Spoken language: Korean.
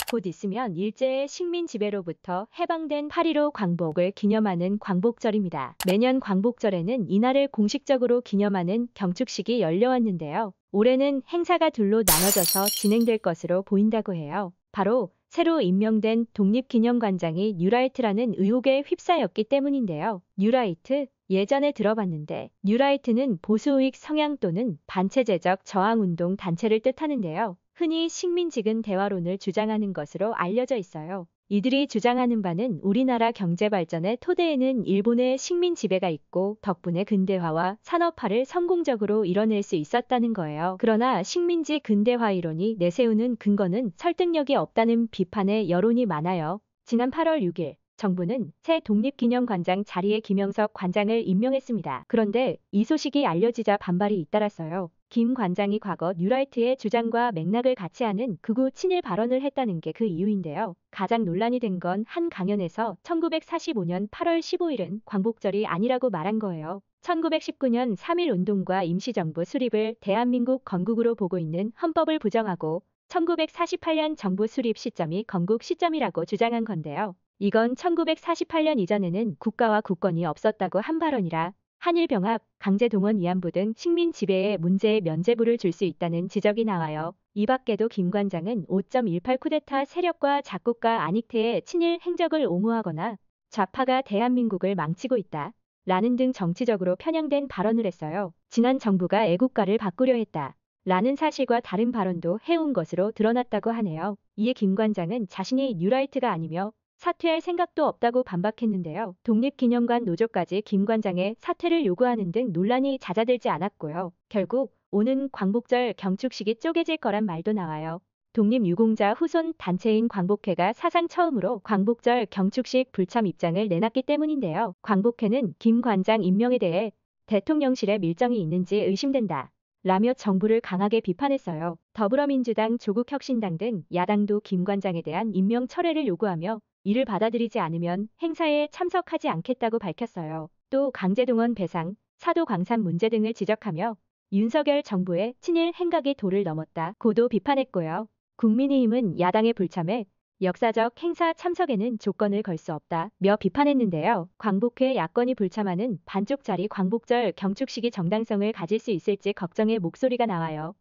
곧 있으면 일제의 식민 지배로부터 해방된 8.15 광복을 기념하는 광복절입니다. 매년 광복절에는 이날을 공식적으로 기념하는 경축식이 열려왔는데요. 올해는 행사가 둘로 나눠져서 진행될 것으로 보인다고 해요. 바로 새로 임명된 독립기념관장이 뉴라이트라는 의혹에 휩싸였기 때문인데요. 뉴라이트? 예전에 들어봤는데 뉴라이트는 보수우익 성향 또는 반체제적 저항운동 단체를 뜻하는데요. 흔히 식민지근 대화론을 주장하는 것으로 알려져 있어요. 이들이 주장하는 바는 우리나라 경제 발전의 토대에는 일본의 식민 지배가 있고 덕분에 근대화와 산업화를 성공적으로 이뤄낼 수 있었다는 거예요. 그러나 식민지 근대화 이론이 내세우는 근거는 설득력이 없다는 비판의 여론이 많아요. 지난 8월 6일 정부는 새 독립기념관장 자리에 김영석 관장을 임명했습니다. 그런데 이 소식이 알려지자 반발이 잇따랐어요. 김 관장이 과거 뉴라이트의 주장과 맥락을 같이 하는 극우 친일 발언을 했다는 게 그 이유인데요. 가장 논란이 된 건 한 강연에서 1945년 8월 15일은 광복절이 아니라고 말한 거예요. 1919년 3.1운동과 임시정부 수립을 대한민국 건국으로 보고 있는 헌법을 부정하고 1948년 정부 수립 시점이 건국 시점이라고 주장한 건데요. 이건 1948년 이전에는 국가와 국권이 없었다고 한 발언이라 한일병합, 강제동원 위안부 등 식민 지배의 문제에 면죄부를 줄 수 있다는 지적이 나와요. 이 밖에도 김 관장은 5.18 쿠데타 세력과 작곡가 안익태의 친일 행적을 옹호하거나 좌파가 대한민국을 망치고 있다. 라는 등 정치적으로 편향된 발언을 했어요. 지난 정부가 애국가를 바꾸려 했다. 라는 사실과 다른 발언도 해온 것으로 드러났다고 하네요. 이에 김 관장은 자신이 뉴라이트가 아니며 사퇴할 생각도 없다고 반박했는데요. 독립기념관 노조까지 김 관장의 사퇴를 요구하는 등 논란이 잦아들지 않았고요. 결국 오는 광복절 경축식이 쪼개질 거란 말도 나와요. 독립유공자 후손 단체인 광복회가 사상 처음으로 광복절 경축식 불참 입장을 내놨기 때문인데요. 광복회는 김 관장 임명에 대해 대통령실에 밀정이 있는지 의심된다. 라며 정부를 강하게 비판했어요. 더불어민주당, 조국혁신당 등 야당도 김 관장에 대한 임명 철회를 요구하며 이를 받아들이지 않으면 행사에 참석하지 않겠다고 밝혔어요. 또 강제동원 배상, 사도 광산 문제 등을 지적하며 윤석열 정부의 친일 행각이 도를 넘었다 고도 비판했고요. 국민의힘은 야당의 불참에 역사적 행사 참석에는 조건을 걸 수 없다며 비판했는데요. 광복회 야권이 불참하는 반쪽짜리 광복절 경축식이 정당성을 가질 수 있을지 걱정의 목소리가 나와요.